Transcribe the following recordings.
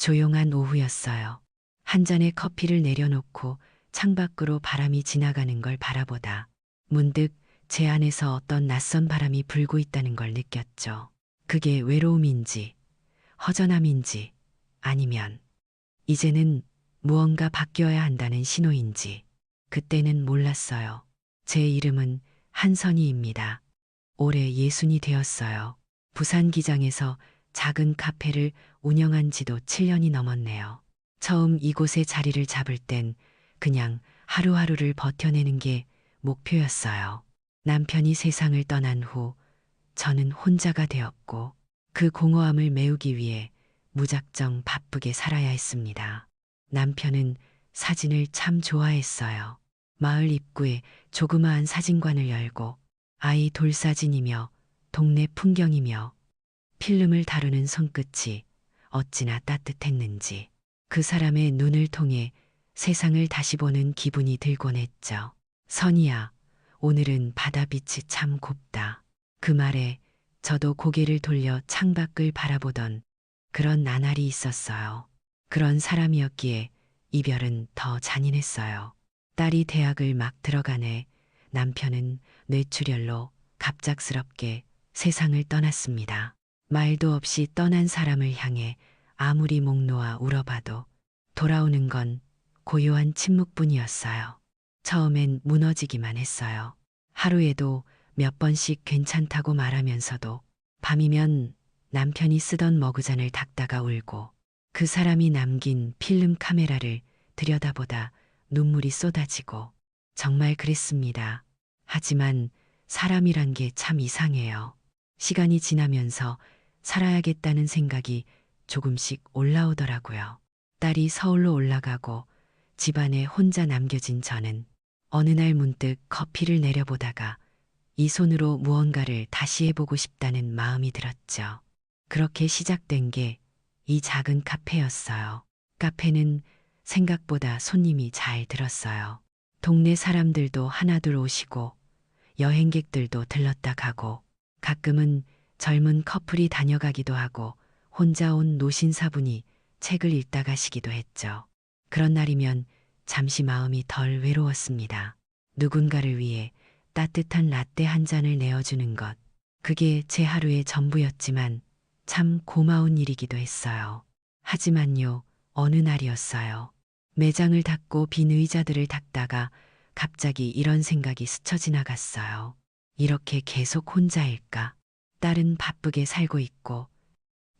조용한 오후였어요. 한 잔의 커피를 내려놓고 창밖으로 바람이 지나가는 걸 바라보다 문득 제 안에서 어떤 낯선 바람이 불고 있다는 걸 느꼈죠. 그게 외로움인지 허전함인지 아니면 이제는 무언가 바뀌어야 한다는 신호인지 그때는 몰랐어요. 제 이름은 한선희입니다. 올해 60이 되었어요. 부산기장에서 작은 카페를 운영한 지도 7년이 넘었네요. 처음 이곳에 자리를 잡을 땐 그냥 하루하루를 버텨내는 게 목표였어요. 남편이 세상을 떠난 후 저는 혼자가 되었고 그 공허함을 메우기 위해 무작정 바쁘게 살아야 했습니다. 남편은 사진을 참 좋아했어요. 마을 입구에 조그마한 사진관을 열고 아이 돌사진이며 동네 풍경이며 필름을 다루는 손끝이 어찌나 따뜻했는지 그 사람의 눈을 통해 세상을 다시 보는 기분이 들곤 했죠. 선이야, 오늘은 바다빛이 참 곱다. 그 말에 저도 고개를 돌려 창밖을 바라보던 그런 나날이 있었어요. 그런 사람이었기에 이별은 더 잔인했어요. 딸이 대학을 막 들어가네 남편은 뇌출혈로 갑작스럽게 세상을 떠났습니다. 말도 없이 떠난 사람을 향해 아무리 목 놓아 울어봐도 돌아오는 건 고요한 침묵뿐이었어요. 처음엔 무너지기만 했어요. 하루에도 몇 번씩 괜찮다고 말하면서도 밤이면 남편이 쓰던 머그잔을 닦다가 울고 그 사람이 남긴 필름 카메라를 들여다보다 눈물이 쏟아지고 정말 그랬습니다. 하지만 사람이란 게 참 이상해요. 시간이 지나면서 살아야겠다는 생각이 조금씩 올라오더라고요. 딸이 서울로 올라가고 집안에 혼자 남겨진 저는 어느 날 문득 커피를 내려보다가 이 손으로 무언가를 다시 해보고 싶다는 마음이 들었죠. 그렇게 시작된 게 이 작은 카페였어요. 카페는 생각보다 손님이 잘 들었어요. 동네 사람들도 하나둘 오시고 여행객들도 들렀다 가고 가끔은 젊은 커플이 다녀가기도 하고 혼자 온 노신사분이 책을 읽다 가시기도 했죠. 그런 날이면 잠시 마음이 덜 외로웠습니다. 누군가를 위해 따뜻한 라떼 한 잔을 내어주는 것. 그게 제 하루의 전부였지만 참 고마운 일이기도 했어요. 하지만요, 어느 날이었어요. 매장을 닫고 빈 의자들을 닦다가 갑자기 이런 생각이 스쳐 지나갔어요. 이렇게 계속 혼자일까? 딸은 바쁘게 살고 있고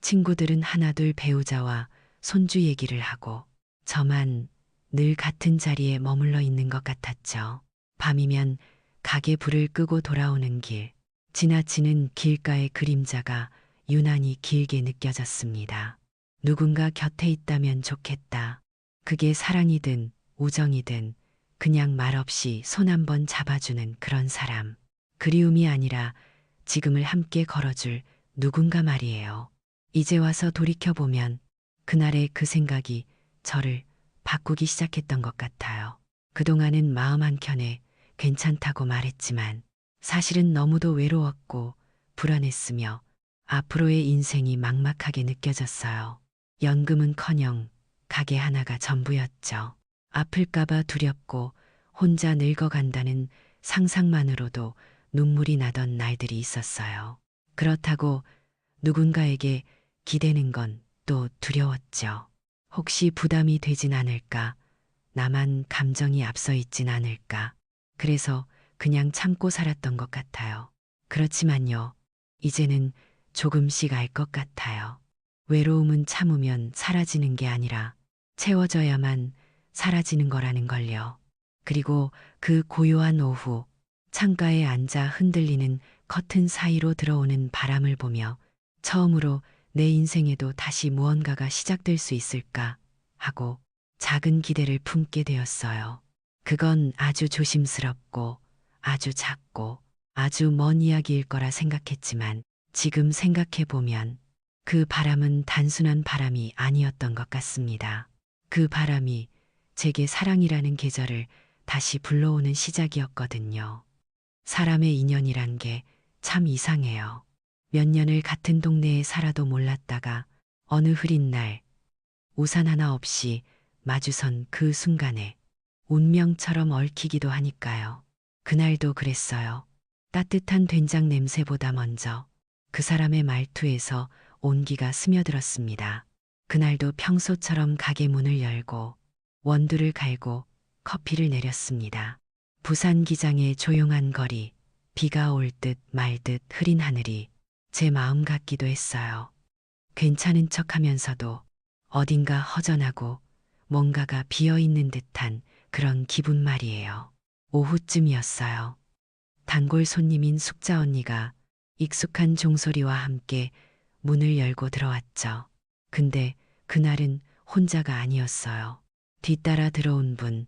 친구들은 하나둘 배우자와 손주 얘기를 하고 저만 늘 같은 자리에 머물러 있는 것 같았죠. 밤이면 가게 불을 끄고 돌아오는 길, 지나치는 길가의 그림자가 유난히 길게 느껴졌습니다. 누군가 곁에 있다면 좋겠다. 그게 사랑이든 우정이든 그냥 말없이 손 한번 잡아주는 그런 사람. 그리움이 아니라 지금을 함께 걸어줄 누군가 말이에요. 이제 와서 돌이켜보면 그날의 그 생각이 저를 바꾸기 시작했던 것 같아요. 그동안은 마음 한켠에 괜찮다고 말했지만 사실은 너무도 외로웠고 불안했으며 앞으로의 인생이 막막하게 느껴졌어요. 연금은커녕 가게 하나가 전부였죠. 아플까봐 두렵고 혼자 늙어간다는 상상만으로도 눈물이 나던 날들이 있었어요. 그렇다고 누군가에게 기대는 건 또 두려웠죠. 혹시 부담이 되진 않을까? 나만 감정이 앞서 있진 않을까? 그래서 그냥 참고 살았던 것 같아요. 그렇지만요, 이제는 조금씩 알 것 같아요. 외로움은 참으면 사라지는 게 아니라 채워져야만 사라지는 거라는 걸요. 그리고 그 고요한 오후, 창가에 앉아 흔들리는 커튼 사이로 들어오는 바람을 보며 처음으로 내 인생에도 다시 무언가가 시작될 수 있을까 하고 작은 기대를 품게 되었어요. 그건 아주 조심스럽고 아주 작고 아주 먼 이야기일 거라 생각했지만 지금 생각해 보면 그 바람은 단순한 바람이 아니었던 것 같습니다. 그 바람이 제게 사랑이라는 계절을 다시 불러오는 시작이었거든요. 사람의 인연이란 게 참 이상해요. 몇 년을 같은 동네에 살아도 몰랐다가 어느 흐린 날 우산 하나 없이 마주선 그 순간에 운명처럼 얽히기도 하니까요. 그날도 그랬어요. 따뜻한 된장 냄새보다 먼저 그 사람의 말투에서 온기가 스며들었습니다. 그날도 평소처럼 가게 문을 열고 원두를 갈고 커피를 내렸습니다. 부산 기장의 조용한 거리, 비가 올 듯 말 듯 흐린 하늘이 제 마음 같기도 했어요. 괜찮은 척 하면서도 어딘가 허전하고 뭔가가 비어있는 듯한 그런 기분 말이에요. 오후쯤이었어요. 단골 손님인 숙자 언니가 익숙한 종소리와 함께 문을 열고 들어왔죠. 근데 그날은 혼자가 아니었어요. 뒤따라 들어온 분,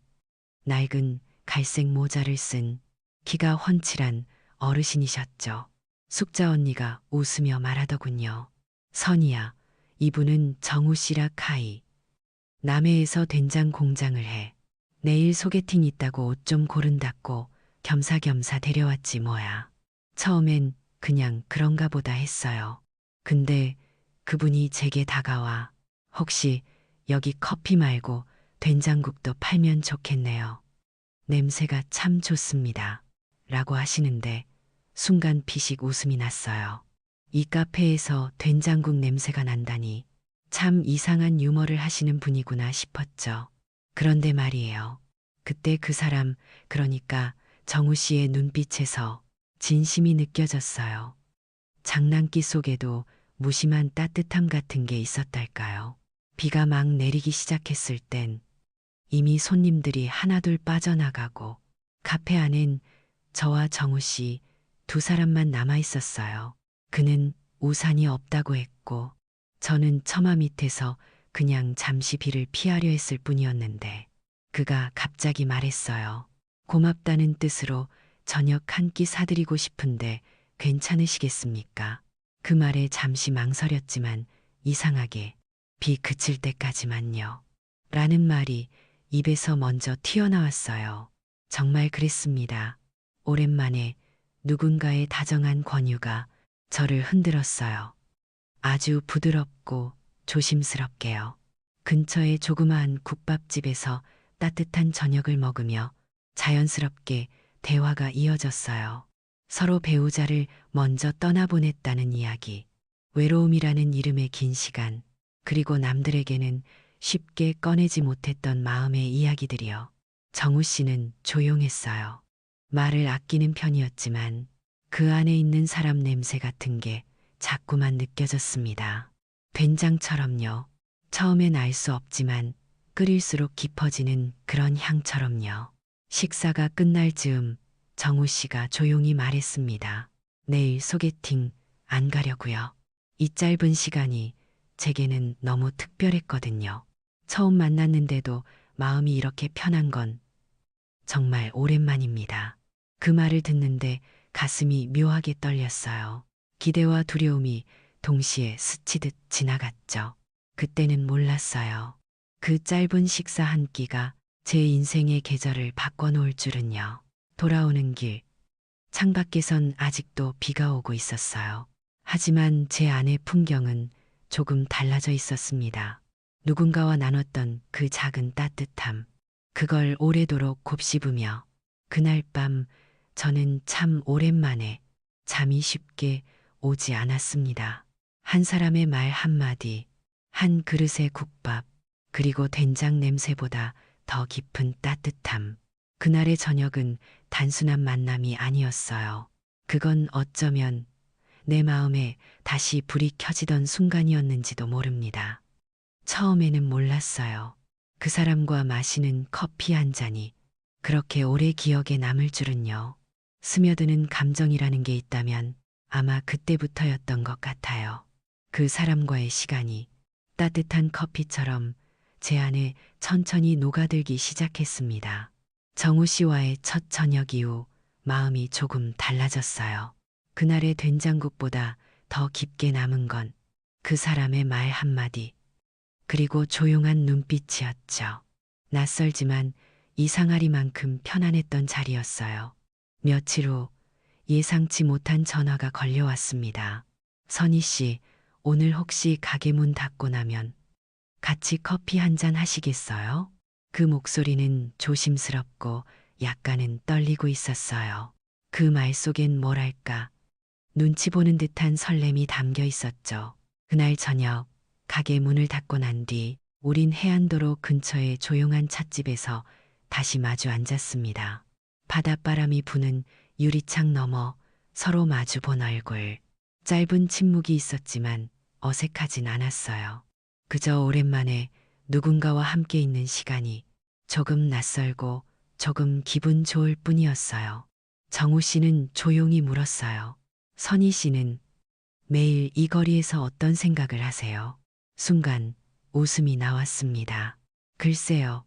낡은 갈색 모자를 쓴 키가 훤칠한 어르신이셨죠. 숙자 언니가 웃으며 말하더군요. 선이야, 이분은 정우 씨라 카이. 남해에서 된장 공장을 해. 내일 소개팅 있다고 옷 좀 고른다고 겸사겸사 데려왔지 뭐야. 처음엔 그냥 그런가 보다 했어요. 근데 그분이 제게 다가와 혹시 여기 커피 말고 된장국도 팔면 좋겠네요. 냄새가 참 좋습니다. 라고 하시는데 순간 피식 웃음이 났어요. 이 카페에서 된장국 냄새가 난다니 참 이상한 유머를 하시는 분이구나 싶었죠. 그런데 말이에요. 그때 그 사람, 그러니까 정우 씨의 눈빛에서 진심이 느껴졌어요. 장난기 속에도 무심한 따뜻함 같은 게 있었달까요. 비가 막 내리기 시작했을 땐 이미 손님들이 하나둘 빠져나가고 카페 안엔 저와 정우 씨 두 사람만 남아 있었어요. 그는 우산이 없다고 했고 저는 처마 밑에서 그냥 잠시 비를 피하려 했을 뿐이었는데 그가 갑자기 말했어요. 고맙다는 뜻으로 저녁 한 끼 사드리고 싶은데 괜찮으시겠습니까? 그 말에 잠시 망설였지만 이상하게 비 그칠 때까지만요. 라는 말이 입에서 먼저 튀어나왔어요. 정말 그랬습니다. 오랜만에 누군가의 다정한 권유가 저를 흔들었어요. 아주 부드럽고 조심스럽게요. 근처의 조그마한 국밥집에서 따뜻한 저녁을 먹으며 자연스럽게 대화가 이어졌어요. 서로 배우자를 먼저 떠나보냈다는 이야기, 외로움이라는 이름의 긴 시간, 그리고 남들에게는 쉽게 꺼내지 못했던 마음의 이야기들이요. 정우 씨는 조용했어요. 말을 아끼는 편이었지만 그 안에 있는 사람 냄새 같은 게 자꾸만 느껴졌습니다. 된장처럼요. 처음엔 알 수 없지만 끓일수록 깊어지는 그런 향처럼요. 식사가 끝날 즈음 정우 씨가 조용히 말했습니다. 내일 소개팅 안 가려고요. 이 짧은 시간이 제게는 너무 특별했거든요. 처음 만났는데도 마음이 이렇게 편한 건 정말 오랜만입니다. 그 말을 듣는데 가슴이 묘하게 떨렸어요. 기대와 두려움이 동시에 스치듯 지나갔죠. 그때는 몰랐어요. 그 짧은 식사 한 끼가 제 인생의 계절을 바꿔놓을 줄은요. 돌아오는 길, 창밖에선 아직도 비가 오고 있었어요. 하지만 제 안의 풍경은 조금 달라져 있었습니다. 누군가와 나눴던 그 작은 따뜻함, 그걸 오래도록 곱씹으며 그날 밤 저는 참 오랜만에 잠이 쉽게 오지 않았습니다. 한 사람의 말 한마디, 한 그릇의 국밥, 그리고 된장 냄새보다 더 깊은 따뜻함. 그날의 저녁은 단순한 만남이 아니었어요. 그건 어쩌면 내 마음에 다시 불이 켜지던 순간이었는지도 모릅니다. 처음에는 몰랐어요. 그 사람과 마시는 커피 한 잔이 그렇게 오래 기억에 남을 줄은요. 스며드는 감정이라는 게 있다면 아마 그때부터였던 것 같아요. 그 사람과의 시간이 따뜻한 커피처럼 제 안에 천천히 녹아들기 시작했습니다. 정우 씨와의 첫 저녁 이후 마음이 조금 달라졌어요. 그날의 된장국보다 더 깊게 남은 건 그 사람의 말 한마디, 그리고 조용한 눈빛이었죠. 낯설지만 이상하리만큼 편안했던 자리였어요. 며칠 후 예상치 못한 전화가 걸려왔습니다. 선희 씨, 오늘 혹시 가게 문 닫고 나면 같이 커피 한 잔 하시겠어요? 그 목소리는 조심스럽고 약간은 떨리고 있었어요. 그 말 속엔 뭐랄까, 눈치 보는 듯한 설렘이 담겨 있었죠. 그날 저녁, 가게 문을 닫고 난 뒤, 우린 해안도로 근처의 조용한 찻집에서 다시 마주 앉았습니다. 바닷바람이 부는 유리창 너머 서로 마주 본 얼굴. 짧은 침묵이 있었지만 어색하진 않았어요. 그저 오랜만에 누군가와 함께 있는 시간이 조금 낯설고 조금 기분 좋을 뿐이었어요. 정우 씨는 조용히 물었어요. 선희 씨는 매일 이 거리에서 어떤 생각을 하세요? 순간 웃음이 나왔습니다. 글쎄요.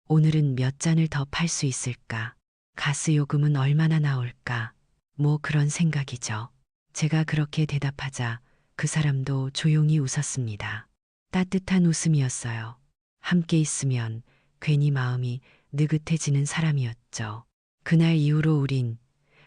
오늘은 몇 잔을 더 팔 수 있을까? 가스 요금은 얼마나 나올까? 뭐 그런 생각이죠. 제가 그렇게 대답하자 그 사람도 조용히 웃었습니다. 따뜻한 웃음이었어요. 함께 있으면 괜히 마음이 느긋해지는 사람이었죠. 그날 이후로 우린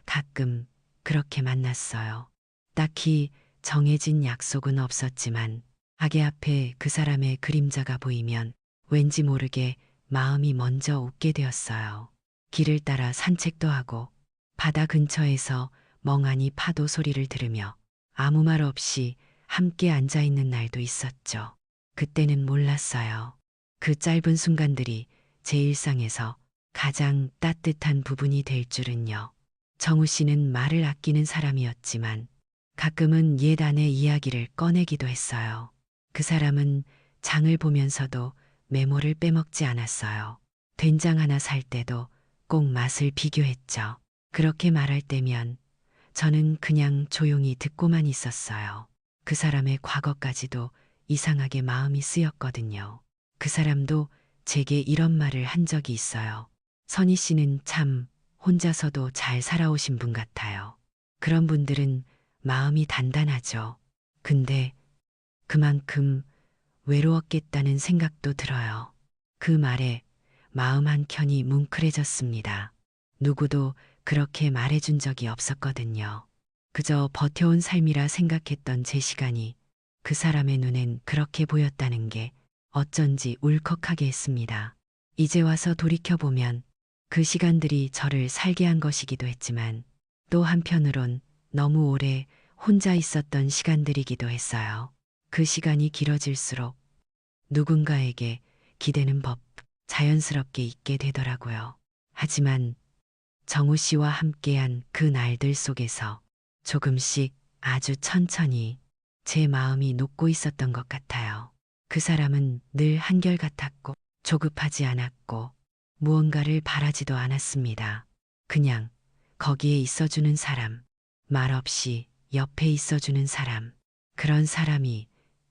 가끔 그렇게 만났어요. 딱히 정해진 약속은 없었지만 가게 앞에 그 사람의 그림자가 보이면 왠지 모르게 마음이 먼저 웃게 되었어요. 길을 따라 산책도 하고 바다 근처에서 멍하니 파도 소리를 들으며 아무 말 없이 함께 앉아 있는 날도 있었죠. 그때는 몰랐어요. 그 짧은 순간들이 제 일상에서 가장 따뜻한 부분이 될 줄은요. 정우 씨는 말을 아끼는 사람이었지만 가끔은 옛 아내 이야기를 꺼내기도 했어요. 그 사람은 장을 보면서도 메모를 빼먹지 않았어요. 된장 하나 살 때도 꼭 맛을 비교했죠. 그렇게 말할 때면 저는 그냥 조용히 듣고만 있었어요. 그 사람의 과거까지도 이상하게 마음이 쓰였거든요. 그 사람도 제게 이런 말을 한 적이 있어요. 선희 씨는 참 혼자서도 잘 살아오신 분 같아요. 그런 분들은 마음이 단단하죠. 근데 그만큼 외로웠겠다는 생각도 들어요. 그 말에 마음 한켠이 뭉클해졌습니다. 누구도 그렇게 말해준 적이 없었거든요. 그저 버텨온 삶이라 생각했던 제 시간이 그 사람의 눈엔 그렇게 보였다는 게 어쩐지 울컥하게 했습니다. 이제 와서 돌이켜보면 그 시간들이 저를 살게 한 것이기도 했지만 또 한편으론 너무 오래 혼자 있었던 시간들이기도 했어요. 그 시간이 길어질수록 누군가에게 기대는 법 자연스럽게 있게 되더라고요. 하지만 정우 씨와 함께한 그 날들 속에서 조금씩 아주 천천히 제 마음이 녹고 있었던 것 같아요. 그 사람은 늘 한결같았고 조급하지 않았고 무언가를 바라지도 않았습니다. 그냥 거기에 있어주는 사람, 말없이 옆에 있어주는 사람, 그런 사람이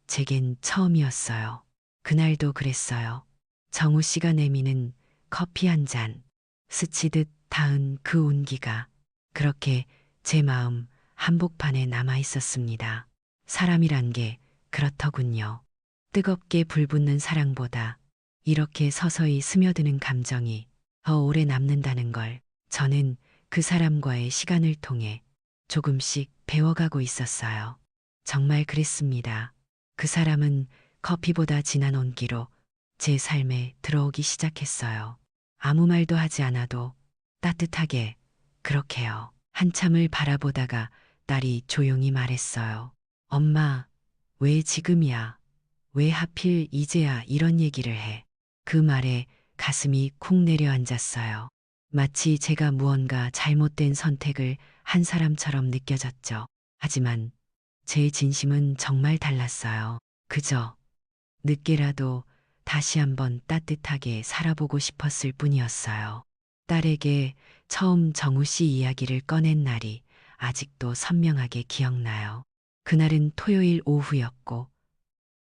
제겐 처음이었어요. 그날도 그랬어요. 정우 씨가 내미는 커피 한 잔, 스치듯 닿은 그 온기가 그렇게 제 마음 한복판에 남아 있었습니다. 사람이란 게 그렇더군요. 뜨겁게 불붙는 사랑보다 이렇게 서서히 스며드는 감정이 더 오래 남는다는 걸 저는 그 사람과의 시간을 통해 조금씩 배워가고 있었어요. 정말 그랬습니다. 그 사람은 커피보다 진한 온기로 제 삶에 들어오기 시작했어요. 아무 말도 하지 않아도 따뜻하게 그렇게요. 한참을 바라보다가 딸이 조용히 말했어요. 엄마, 왜 지금이야? 왜 하필 이제야 이런 얘기를 해? 그 말에 가슴이 쿵 내려앉았어요. 마치 제가 무언가 잘못된 선택을 한 사람처럼 느껴졌죠. 하지만 제 진심은 정말 달랐어요. 그저 늦게라도 다시 한번 따뜻하게 살아보고 싶었을 뿐이었어요. 딸에게 처음 정우 씨 이야기를 꺼낸 날이 아직도 선명하게 기억나요. 그날은 토요일 오후였고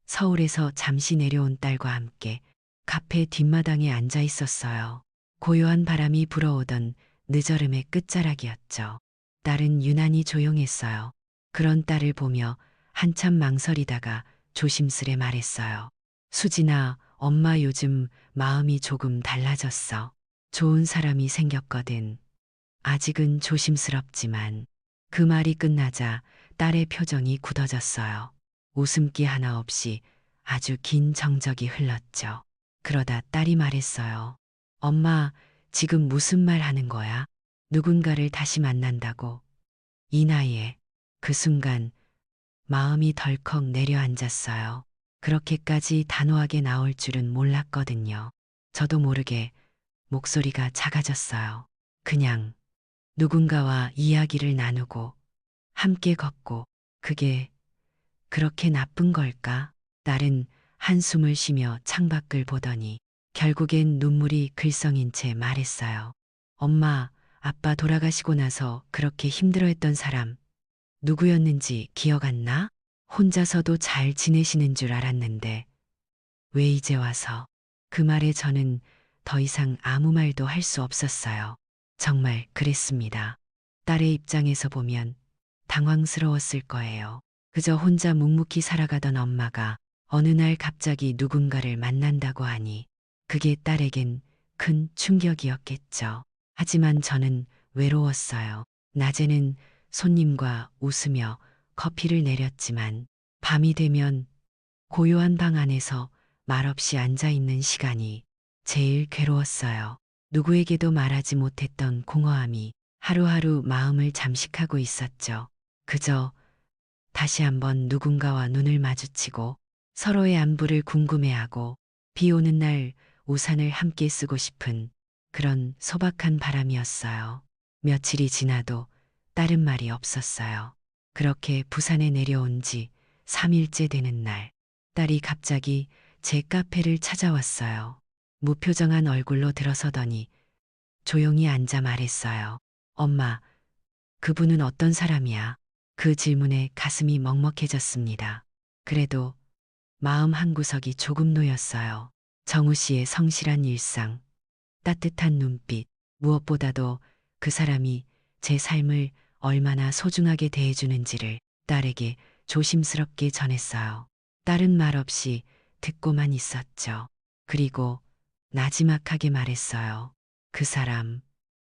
서울에서 잠시 내려온 딸과 함께 카페 뒷마당에 앉아 있었어요. 고요한 바람이 불어오던 늦여름의 끝자락이었죠. 딸은 유난히 조용했어요. 그런 딸을 보며 한참 망설이다가 조심스레 말했어요. 수진아, 엄마 요즘 마음이 조금 달라졌어. 좋은 사람이 생겼거든. 아직은 조심스럽지만. 그 말이 끝나자 딸의 표정이 굳어졌어요. 웃음기 하나 없이 아주 긴 정적이 흘렀죠. 그러다 딸이 말했어요. 엄마, 지금 무슨 말 하는 거야? 누군가를 다시 만난다고. 이 나이에. 그 순간 마음이 덜컥 내려앉았어요. 그렇게까지 단호하게 나올 줄은 몰랐거든요. 저도 모르게 목소리가 작아졌어요. 그냥 누군가와 이야기를 나누고 함께 걷고 그게 그렇게 나쁜 걸까? 딸은 한숨을 쉬며 창밖을 보더니 결국엔 눈물이 글썽인 채 말했어요. 엄마, 아빠 돌아가시고 나서 그렇게 힘들어했던 사람 누구였는지 기억 안 나? 혼자서도 잘 지내시는 줄 알았는데 왜 이제 와서? 그 말에 저는 더 이상 아무 말도 할 수 없었어요. 정말 그랬습니다. 딸의 입장에서 보면 당황스러웠을 거예요. 그저 혼자 묵묵히 살아가던 엄마가 어느 날 갑자기 누군가를 만난다고 하니 그게 딸에겐 큰 충격이었겠죠. 하지만 저는 외로웠어요. 낮에는 손님과 웃으며 커피를 내렸지만 밤이 되면 고요한 방 안에서 말없이 앉아 있는 시간이 제일 괴로웠어요. 누구에게도 말하지 못했던 공허함이 하루하루 마음을 잠식하고 있었죠. 그저 다시 한번 누군가와 눈을 마주치고 서로의 안부를 궁금해하고 비 오는 날 우산을 함께 쓰고 싶은 그런 소박한 바람이었어요. 며칠이 지나도 다른 말이 없었어요. 그렇게 부산에 내려온 지 3일째 되는 날, 딸이 갑자기 제 카페를 찾아왔어요. 무표정한 얼굴로 들어서더니 조용히 앉아 말했어요. 엄마, 그분은 어떤 사람이야? 그 질문에 가슴이 먹먹해졌습니다. 그래도 마음 한구석이 조금 놓였어요. 정우 씨의 성실한 일상, 따뜻한 눈빛, 무엇보다도 그 사람이 제 삶을 얼마나 소중하게 대해주는지를 딸에게 조심스럽게 전했어요. 딸은 말없이 듣고만 있었죠. 그리고 나지막하게 말했어요. 그 사람,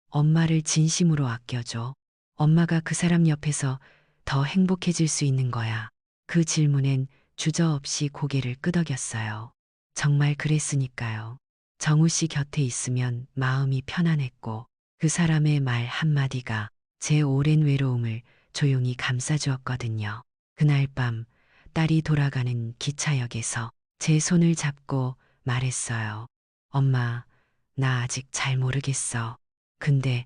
엄마를 진심으로 아껴줘. 엄마가 그 사람 옆에서 더 행복해질 수 있는 거야. 그 질문엔 주저없이 고개를 끄덕였어요. 정말 그랬으니까요. 정우 씨 곁에 있으면 마음이 편안했고 그 사람의 말 한마디가 제 오랜 외로움을 조용히 감싸주었거든요. 그날 밤 딸이 돌아가는 기차역에서 제 손을 잡고 말했어요. 엄마, 나 아직 잘 모르겠어. 근데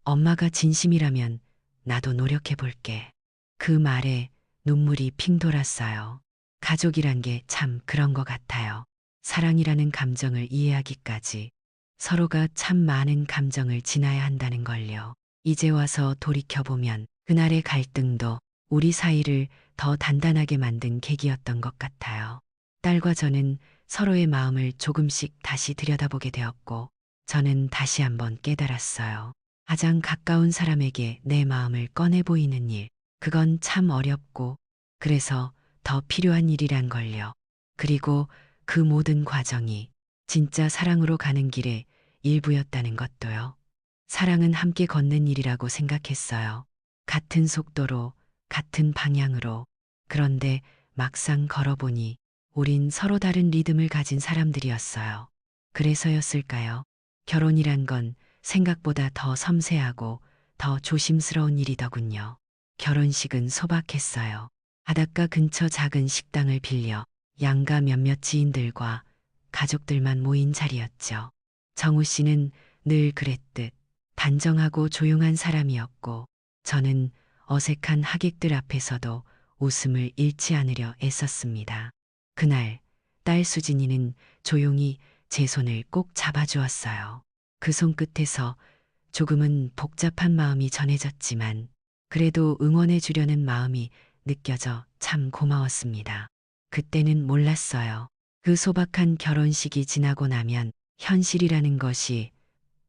엄마가 진심이라면 나도 노력해 볼게. 그 말에 눈물이 핑 돌았어요. 가족이란 게 참 그런 것 같아요. 사랑이라는 감정을 이해하기까지 서로가 참 많은 감정을 지나야 한다는 걸요. 이제 와서 돌이켜보면 그날의 갈등도 우리 사이를 더 단단하게 만든 계기였던 것 같아요. 딸과 저는 서로의 마음을 조금씩 다시 들여다보게 되었고, 저는 다시 한번 깨달았어요. 가장 가까운 사람에게 내 마음을 꺼내 보이는 일, 그건 참 어렵고, 그래서 더 필요한 일이란 걸요. 그리고 그 모든 과정이 진짜 사랑으로 가는 길의 일부였다는 것도요. 사랑은 함께 걷는 일이라고 생각했어요. 같은 속도로, 같은 방향으로. 그런데 막상 걸어보니 우린 서로 다른 리듬을 가진 사람들이었어요. 그래서였을까요? 결혼이란 건 생각보다 더 섬세하고 더 조심스러운 일이더군요. 결혼식은 소박했어요. 바닷가 근처 작은 식당을 빌려 양가 몇몇 지인들과 가족들만 모인 자리였죠. 정우 씨는 늘 그랬듯 단정하고 조용한 사람이었고 저는 어색한 하객들 앞에서도 웃음을 잃지 않으려 애썼습니다. 그날 딸 수진이는 조용히 제 손을 꼭 잡아주었어요. 그 손끝에서 조금은 복잡한 마음이 전해졌지만 그래도 응원해 주려는 마음이 느껴져 참 고마웠습니다. 그때는 몰랐어요. 그 소박한 결혼식이 지나고 나면 현실이라는 것이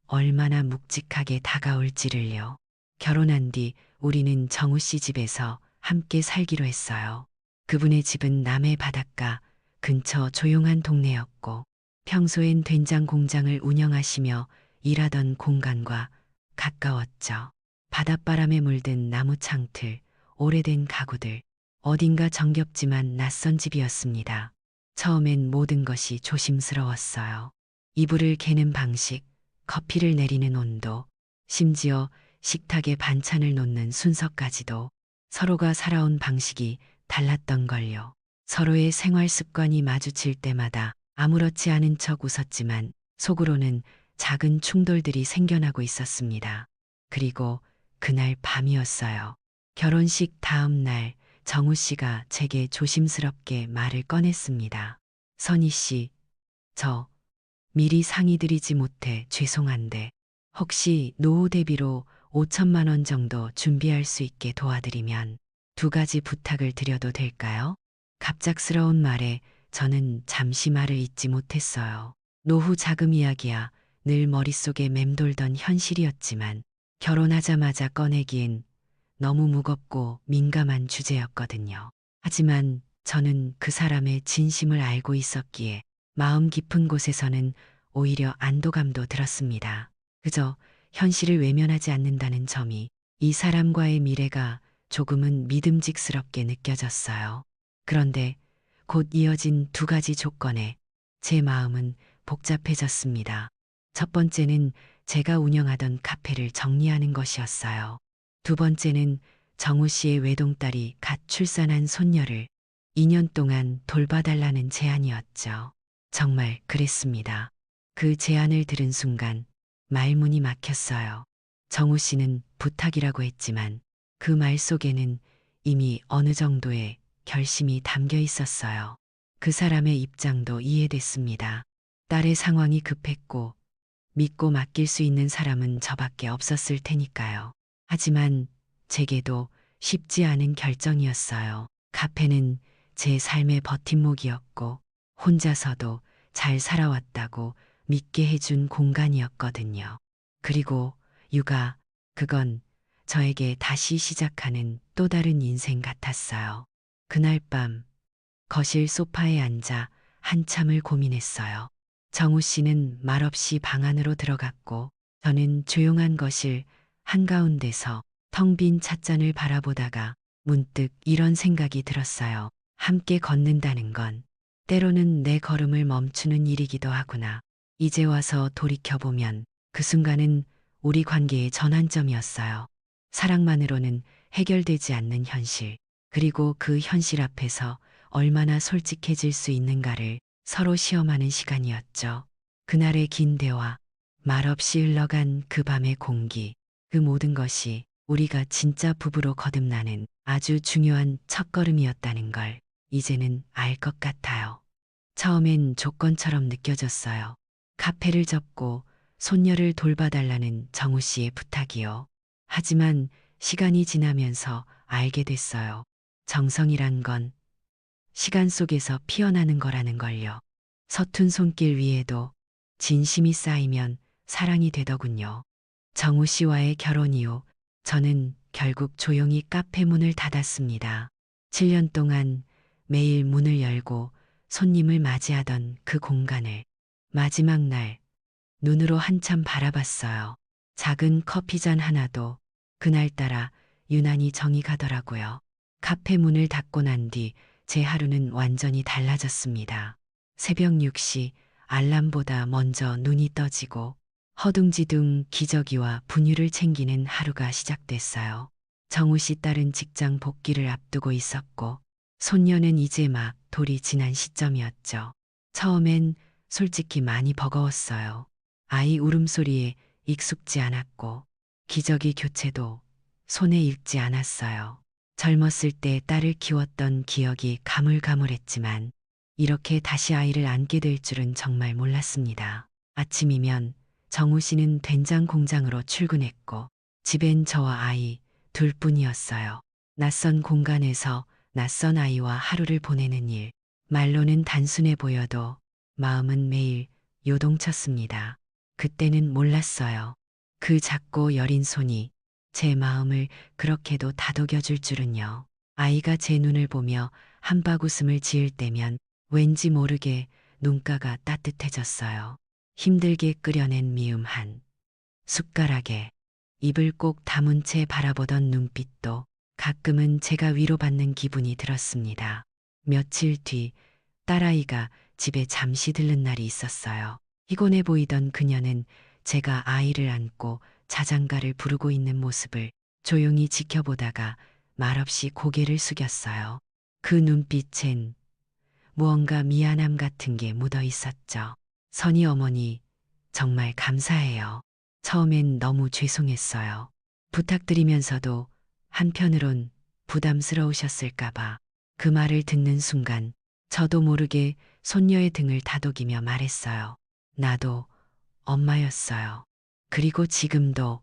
얼마나 묵직하게 다가올지를요. 결혼한 뒤 우리는 정우 씨 집에서 함께 살기로 했어요. 그분의 집은 남해 바닷가 근처 조용한 동네였고 평소엔 된장 공장을 운영하시며 일하던 공간과 가까웠죠. 바닷바람에 물든 나무 창틀, 오래된 가구들, 어딘가 정겹지만 낯선 집이었습니다. 처음엔 모든 것이 조심스러웠어요. 이불을 개는 방식, 커피를 내리는 온도, 심지어 식탁에 반찬을 놓는 순서까지도 서로가 살아온 방식이 달랐던 걸요. 서로의 생활 습관이 마주칠 때마다 아무렇지 않은 척 웃었지만 속으로는 작은 충돌들이 생겨나고 있었습니다. 그리고 그날 밤이었어요. 결혼식 다음 날 정우 씨가 제게 조심스럽게 말을 꺼냈습니다. 선희 씨, 저 미리 상의 드리지 못해 죄송한데 혹시 노후 대비로 5천만 원 정도 준비할 수 있게 도와드리면 두 가지 부탁을 드려도 될까요? 갑작스러운 말에 저는 잠시 말을 잇지 못했어요. 노후 자금 이야기야 늘 머릿속에 맴돌던 현실이었지만 결혼하자마자 꺼내기엔 너무 무겁고 민감한 주제였거든요. 하지만 저는 그 사람의 진심을 알고 있었기에 마음 깊은 곳에서는 오히려 안도감도 들었습니다. 그저 현실을 외면하지 않는다는 점이 이 사람과의 미래가 조금은 믿음직스럽게 느껴졌어요. 그런데 곧 이어진 두 가지 조건에 제 마음은 복잡해졌습니다. 첫 번째는 제가 운영하던 카페를 정리하는 것이었어요. 두 번째는 정우 씨의 외동딸이 갓 출산한 손녀를 2년 동안 돌봐달라는 제안이었죠. 정말 그랬습니다. 그 제안을 들은 순간 말문이 막혔어요. 정우 씨는 부탁이라고 했지만 그 말 속에는 이미 어느 정도의 결심이 담겨 있었어요. 그 사람의 입장도 이해됐습니다. 딸의 상황이 급했고 믿고 맡길 수 있는 사람은 저밖에 없었을 테니까요. 하지만 제게도 쉽지 않은 결정이었어요. 카페는 제 삶의 버팀목이었고 혼자서도 잘 살아왔다고 믿게 해준 공간이었거든요. 그리고 육아, 그건 저에게 다시 시작하는 또 다른 인생 같았어요. 그날 밤 거실 소파에 앉아 한참을 고민했어요. 정우 씨는 말없이 방 안으로 들어갔고 저는 조용한 거실 한가운데서 텅 빈 찻잔을 바라보다가 문득 이런 생각이 들었어요. 함께 걷는다는 건 때로는 내 걸음을 멈추는 일이기도 하구나. 이제 와서 돌이켜보면 그 순간은 우리 관계의 전환점이었어요. 사랑만으로는 해결되지 않는 현실, 그리고 그 현실 앞에서 얼마나 솔직해질 수 있는가를 서로 시험하는 시간이었죠. 그날의 긴 대화, 말없이 흘러간 그 밤의 공기, 그 모든 것이 우리가 진짜 부부로 거듭나는 아주 중요한 첫걸음이었다는 걸 이제는 알 것 같아요. 처음엔 조건처럼 느껴졌어요. 카페를 접고 손녀를 돌봐달라는 정우 씨의 부탁이요. 하지만 시간이 지나면서 알게 됐어요. 정성이란 건 시간 속에서 피어나는 거라는 걸요. 서툰 손길 위에도 진심이 쌓이면 사랑이 되더군요. 정우 씨와의 결혼 이후 저는 결국 조용히 카페 문을 닫았습니다. 7년 동안 매일 문을 열고 손님을 맞이하던 그 공간을 마지막 날 눈으로 한참 바라봤어요. 작은 커피잔 하나도 그날따라 유난히 정이 가더라고요. 카페 문을 닫고 난 뒤 제 하루는 완전히 달라졌습니다. 새벽 6시 알람보다 먼저 눈이 떠지고 허둥지둥 기저귀와 분유를 챙기는 하루가 시작됐어요. 정우 씨 딸은 직장 복귀를 앞두고 있었고 손녀는 이제 막 돌이 지난 시점이었죠. 처음엔 솔직히 많이 버거웠어요. 아이 울음소리에 익숙지 않았고 기저귀 교체도 손에 익지 않았어요. 젊었을 때 딸을 키웠던 기억이 가물가물했지만 이렇게 다시 아이를 안게 될 줄은 정말 몰랐습니다. 아침이면 정우 씨는 된장 공장으로 출근했고 집엔 저와 아이 둘뿐이었어요. 낯선 공간에서 낯선 아이와 하루를 보내는 일. 말로는 단순해 보여도 마음은 매일 요동쳤습니다. 그때는 몰랐어요. 그 작고 여린 손이 제 마음을 그렇게도 다독여 줄 줄은요. 아이가 제 눈을 보며 한박 웃음을 지을 때면 왠지 모르게 눈가가 따뜻해졌어요. 힘들게 끓여낸 미음 한 숟가락에 입을 꼭 다문 채 바라보던 눈빛도 가끔은 제가 위로받는 기분이 들었습니다. 며칠 뒤 딸아이가 집에 잠시 들른 날이 있었어요. 피곤해 보이던 그녀는 제가 아이를 안고 자장가를 부르고 있는 모습을 조용히 지켜보다가 말없이 고개를 숙였어요. 그 눈빛엔 무언가 미안함 같은 게 묻어 있었죠. 선희 어머니, 정말 감사해요. 처음엔 너무 죄송했어요. 부탁드리면서도 한편으론 부담스러우셨을까봐 그 말을 듣는 순간 저도 모르게 손녀의 등을 다독이며 말했어요. 나도 엄마였어요. 그리고 지금도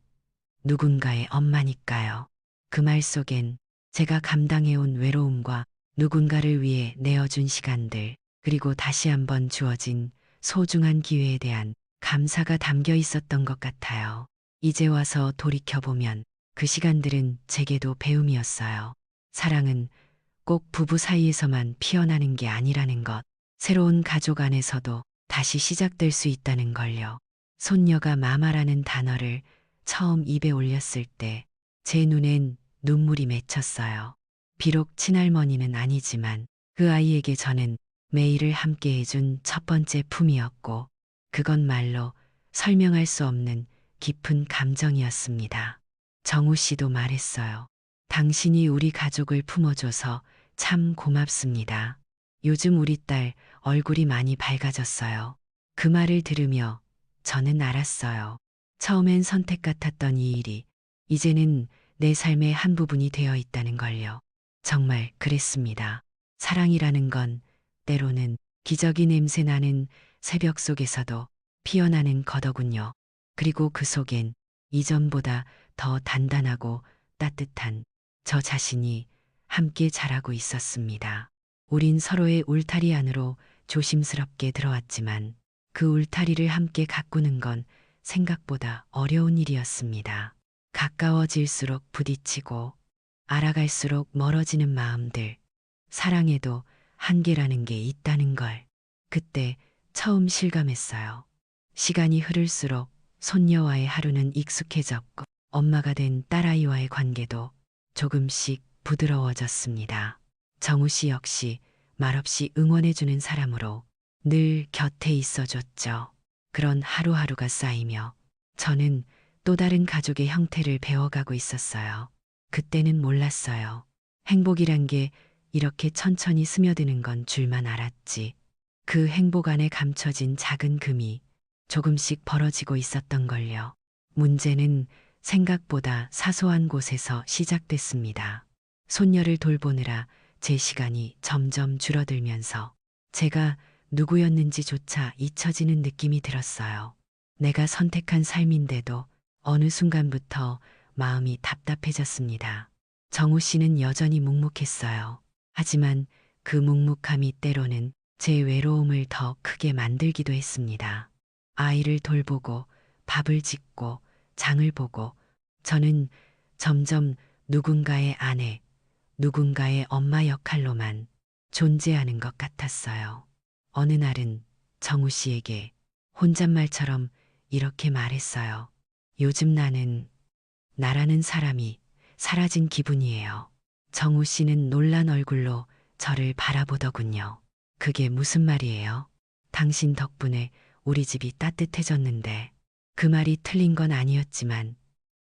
누군가의 엄마니까요. 그 말 속엔 제가 감당해온 외로움과 누군가를 위해 내어준 시간들, 그리고 다시 한번 주어진 소중한 기회에 대한 감사가 담겨 있었던 것 같아요. 이제 와서 돌이켜보면 그 시간들은 제게도 배움이었어요. 사랑은 꼭 부부 사이에서만 피어나는 게 아니라는 것, 새로운 가족 안에서도 다시 시작될 수 있다는 걸요. 손녀가 마마라는 단어를 처음 입에 올렸을 때 제 눈엔 눈물이 맺혔어요. 비록 친할머니는 아니지만 그 아이에게 저는 매일을 함께 해준 첫 번째 품이었고, 그건 말로 설명할 수 없는 깊은 감정이었습니다. 정우 씨도 말했어요. 당신이 우리 가족을 품어줘서 참 고맙습니다. 요즘 우리 딸 얼굴이 많이 밝아졌어요. 그 말을 들으며 저는 알았어요. 처음엔 선택 같았던 이 일이 이제는 내 삶의 한 부분이 되어 있다는 걸요. 정말 그랬습니다. 사랑이라는 건 때로는 기저귀 냄새 나는 새벽 속에서도 피어나는 거더군요. 그리고 그 속엔 이전보다 더 단단하고 따뜻한 저 자신이 함께 자라고 있었습니다. 우린 서로의 울타리 안으로 조심스럽게 들어왔지만 그 울타리를 함께 가꾸는 건 생각보다 어려운 일이었습니다. 가까워질수록 부딪히고 알아갈수록 멀어지는 마음들, 사랑에도 한계라는 게 있다는 걸 그때 처음 실감했어요. 시간이 흐를수록 손녀와의 하루는 익숙해졌고 엄마가 된 딸아이와의 관계도 조금씩 부드러워졌습니다. 정우 씨 역시 말없이 응원해주는 사람으로 늘 곁에 있어줬죠. 그런 하루하루가 쌓이며 저는 또 다른 가족의 형태를 배워가고 있었어요. 그때는 몰랐어요. 행복이란 게 이렇게 천천히 스며드는 건 줄만 알았지. 그 행복 안에 감춰진 작은 금이 조금씩 벌어지고 있었던 걸요. 문제는 생각보다 사소한 곳에서 시작됐습니다. 손녀를 돌보느라 제 시간이 점점 줄어들면서 제가 누구였는지조차 잊혀지는 느낌이 들었어요. 내가 선택한 삶인데도 어느 순간부터 마음이 답답해졌습니다. 정우 씨는 여전히 묵묵했어요. 하지만 그 묵묵함이 때로는 제 외로움을 더 크게 만들기도 했습니다. 아이를 돌보고 밥을 짓고 장을 보고 저는 점점 누군가의 아내, 누군가의 엄마 역할로만 존재하는 것 같았어요. 어느 날은 정우 씨에게 혼잣말처럼 이렇게 말했어요. 요즘 나라는 사람이 사라진 기분이에요. 정우 씨는 놀란 얼굴로 저를 바라보더군요. 그게 무슨 말이에요? 당신 덕분에 우리 집이 따뜻해졌는데. 그 말이 틀린 건 아니었지만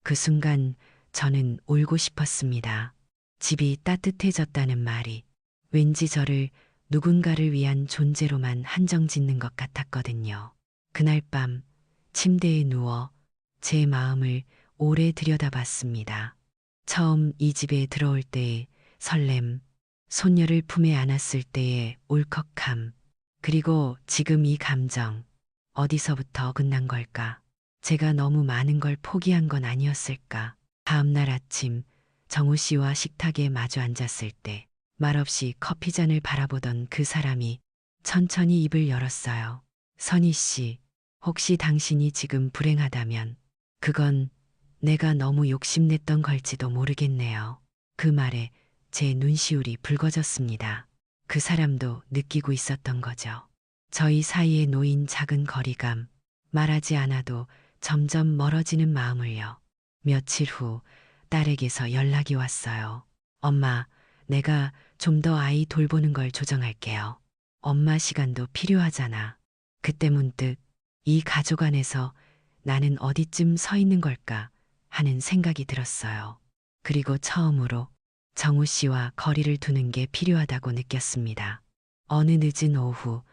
그 순간 저는 울고 싶었습니다. 집이 따뜻해졌다는 말이 왠지 저를 누군가를 위한 존재로만 한정짓는 것 같았거든요. 그날 밤 침대에 누워 제 마음을 오래 들여다봤습니다. 처음 이 집에 들어올 때의 설렘, 손녀를 품에 안았을 때의 울컥함, 그리고 지금 이 감정, 어디서부터 어긋난 걸까? 제가 너무 많은 걸 포기한 건 아니었을까? 다음날 아침 정우 씨와 식탁에 마주 앉았을 때 말없이 커피잔을 바라보던 그 사람이 천천히 입을 열었어요. 선희 씨, 혹시 당신이 지금 불행하다면 그건 내가 너무 욕심냈던 걸지도 모르겠네요. 그 말에 제 눈시울이 붉어졌습니다. 그 사람도 느끼고 있었던 거죠. 저희 사이에 놓인 작은 거리감, 말하지 않아도 점점 멀어지는 마음을요. 며칠 후 딸에게서 연락이 왔어요. 엄마, 내가 좀 더 아이 돌보는 걸 조정할게요. 엄마 시간도 필요하잖아. 그때 문득 이 가족 안에서 나는 어디쯤 서 있는 걸까 하는 생각이 들었어요. 그리고 처음으로 정우 씨와 거리를 두는 게 필요하다고 느꼈습니다. 어느 늦은 오후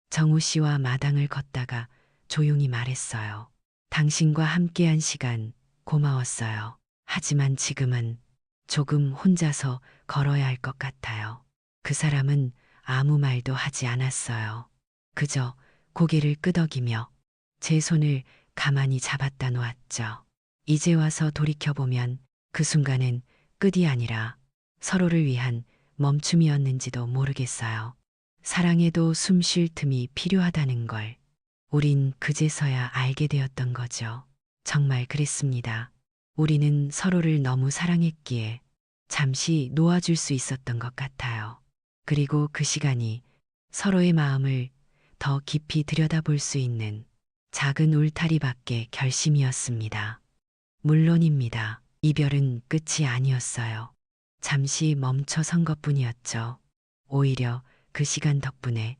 정우 씨와 마당을 걷다가 조용히 말했어요. 당신과 함께한 시간 고마웠어요. 하지만 지금은 조금 혼자서 걸어야 할 것 같아요. 그 사람은 아무 말도 하지 않았어요. 그저 고개를 끄덕이며 제 손을 가만히 잡았다 놓았죠. 이제 와서 돌이켜보면 그 순간은 끝이 아니라 서로를 위한 멈춤이었는지도 모르겠어요. 사랑에도 숨 쉴 틈이 필요하다는 걸 우린 그제서야 알게 되었던 거죠. 정말 그랬습니다. 우리는 서로를 너무 사랑했기에 잠시 놓아줄 수 있었던 것 같아요. 그리고 그 시간이 서로의 마음을 더 깊이 들여다볼 수 있는 작은 울타리밖에 결심이었습니다. 물론입니다. 이별은 끝이 아니었어요. 잠시 멈춰선 것뿐이었죠. 오히려 그 시간 덕분에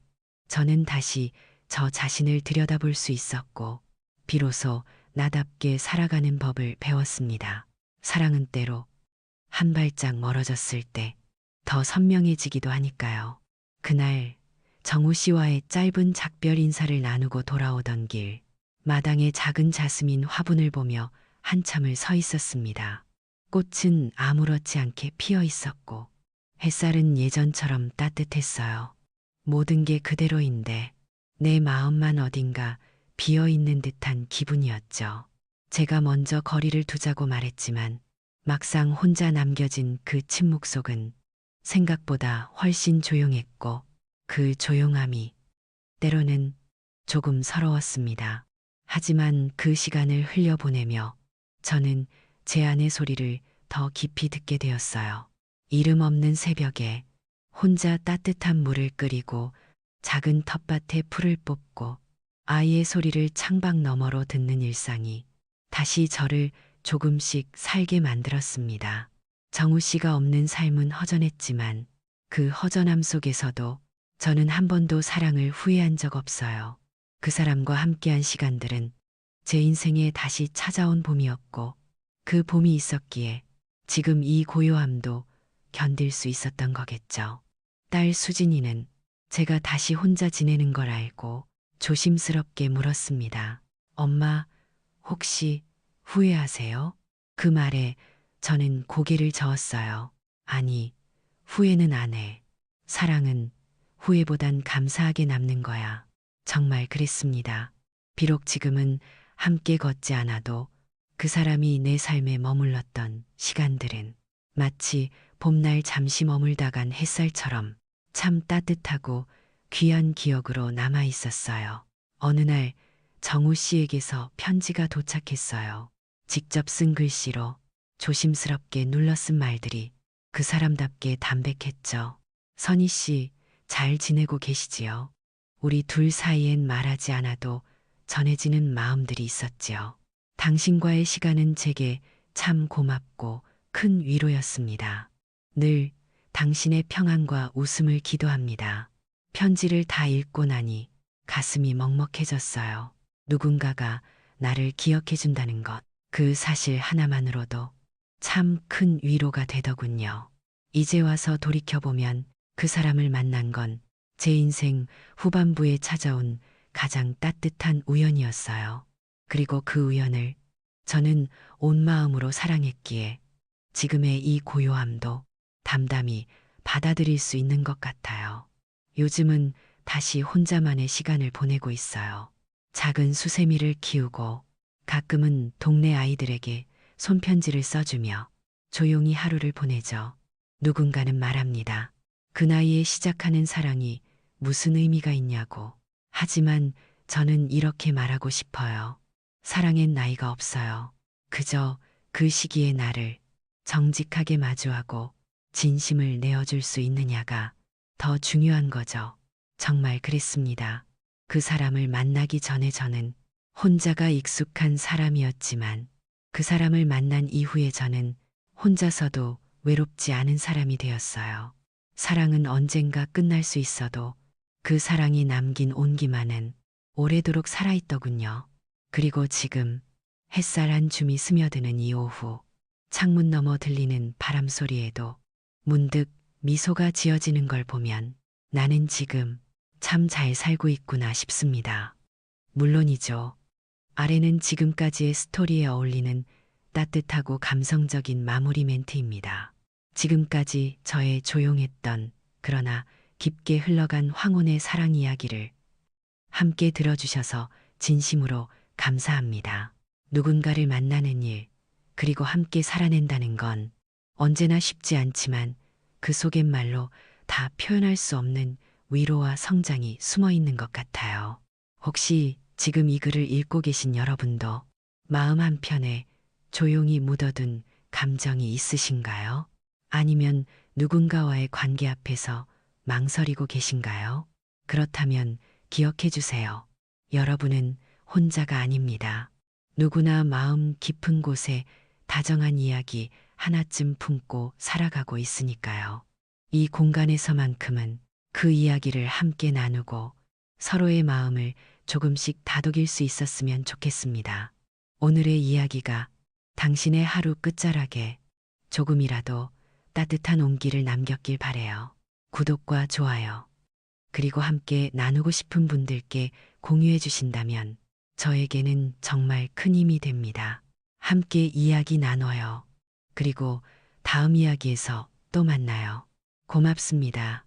저는 다시 저 자신을 들여다볼 수 있었고, 비로소 나답게 살아가는 법을 배웠습니다. 사랑은 때로 한 발짝 멀어졌을 때 더 선명해지기도 하니까요. 그날 정우 씨와의 짧은 작별 인사를 나누고 돌아오던 길, 마당에 작은 자스민 화분을 보며 한참을 서 있었습니다. 꽃은 아무렇지 않게 피어 있었고 햇살은 예전처럼 따뜻했어요. 모든 게 그대로인데 내 마음만 어딘가 비어 있는 듯한 기분이었죠. 제가 먼저 거리를 두자고 말했지만 막상 혼자 남겨진 그 침묵 속은 생각보다 훨씬 조용했고 그 조용함이 때로는 조금 서러웠습니다. 하지만 그 시간을 흘려보내며 저는 제 안의 소리를 더 깊이 듣게 되었어요. 이름 없는 새벽에 혼자 따뜻한 물을 끓이고 작은 텃밭에 풀을 뽑고 아이의 소리를 창밖 너머로 듣는 일상이 다시 저를 조금씩 살게 만들었습니다. 정우 씨가 없는 삶은 허전했지만 그 허전함 속에서도 저는 한 번도 사랑을 후회한 적 없어요. 그 사람과 함께한 시간들은 제 인생에 다시 찾아온 봄이었고 그 봄이 있었기에 지금 이 고요함도 견딜 수 있었던 거겠죠. 딸 수진이는 제가 다시 혼자 지내는 걸 알고 조심스럽게 물었습니다. 엄마, 혹시 후회하세요? 그 말에 저는 고개를 저었어요. 아니, 후회는 안 해. 사랑은 후회보단 감사하게 남는 거야. 정말 그랬습니다. 비록 지금은 함께 걷지 않아도 그 사람이 내 삶에 머물렀던 시간들은 마치 봄날 잠시 머물다 간 햇살처럼 참 따뜻하고 귀한 기억으로 남아 있었어요. 어느 날 정우 씨에게서 편지가 도착했어요. 직접 쓴 글씨로 조심스럽게 눌러 쓴 말들이 그 사람답게 담백했죠. 선희 씨, 잘 지내고 계시지요? 우리 둘 사이엔 말하지 않아도 전해지는 마음들이 있었지요. 당신과의 시간은 제게 참 고맙고 큰 위로였습니다. 늘 당신의 평안과 웃음을 기도합니다. 편지를 다 읽고 나니 가슴이 먹먹해졌어요. 누군가가 나를 기억해 준다는 것, 그 사실 하나만으로도 참 큰 위로가 되더군요. 이제 와서 돌이켜보면 그 사람을 만난 건 제 인생 후반부에 찾아온 가장 따뜻한 우연이었어요. 그리고 그 우연을 저는 온 마음으로 사랑했기에 지금의 이 고요함도 담담히 받아들일 수 있는 것 같아요. 요즘은 다시 혼자만의 시간을 보내고 있어요. 작은 수세미를 키우고 가끔은 동네 아이들에게 손편지를 써주며 조용히 하루를 보내죠. 누군가는 말합니다. 그 나이에 시작하는 사랑이 무슨 의미가 있냐고. 하지만 저는 이렇게 말하고 싶어요. 사랑엔 나이가 없어요. 그저 그 시기의 나를 정직하게 마주하고 진심을 내어줄 수 있느냐가 더 중요한 거죠. 정말 그랬습니다. 그 사람을 만나기 전에 저는 혼자가 익숙한 사람이었지만 그 사람을 만난 이후에 저는 혼자서도 외롭지 않은 사람이 되었어요. 사랑은 언젠가 끝날 수 있어도 그 사랑이 남긴 온기만은 오래도록 살아있더군요. 그리고 지금 햇살 한 줌이 스며드는 이 오후, 창문 너머 들리는 바람 소리에도 문득 미소가 지어지는 걸 보면 나는 지금 참 잘 살고 있구나 싶습니다. 물론이죠. 아래는 지금까지의 스토리에 어울리는 따뜻하고 감성적인 마무리 멘트입니다. 지금까지 저의 조용했던 그러나 깊게 흘러간 황혼의 사랑 이야기를 함께 들어주셔서 진심으로 감사합니다. 누군가를 만나는 일, 그리고 함께 살아낸다는 건 언제나 쉽지 않지만 그 속엔 말로 다 표현할 수 없는 위로와 성장이 숨어 있는 것 같아요. 혹시 지금 이 글을 읽고 계신 여러분도 마음 한편에 조용히 묻어둔 감정이 있으신가요? 아니면 누군가와의 관계 앞에서 망설이고 계신가요? 그렇다면 기억해 주세요. 여러분은 혼자가 아닙니다. 누구나 마음 깊은 곳에 다정한 이야기 하나쯤 품고 살아가고 있으니까요. 이 공간에서만큼은 그 이야기를 함께 나누고 서로의 마음을 조금씩 다독일 수 있었으면 좋겠습니다. 오늘의 이야기가 당신의 하루 끝자락에 조금이라도 따뜻한 온기를 남겼길 바래요. 구독과 좋아요, 그리고 함께 나누고 싶은 분들께 공유해 주신다면 저에게는 정말 큰 힘이 됩니다. 함께 이야기 나눠요. 그리고 다음 이야기에서 또 만나요. 고맙습니다.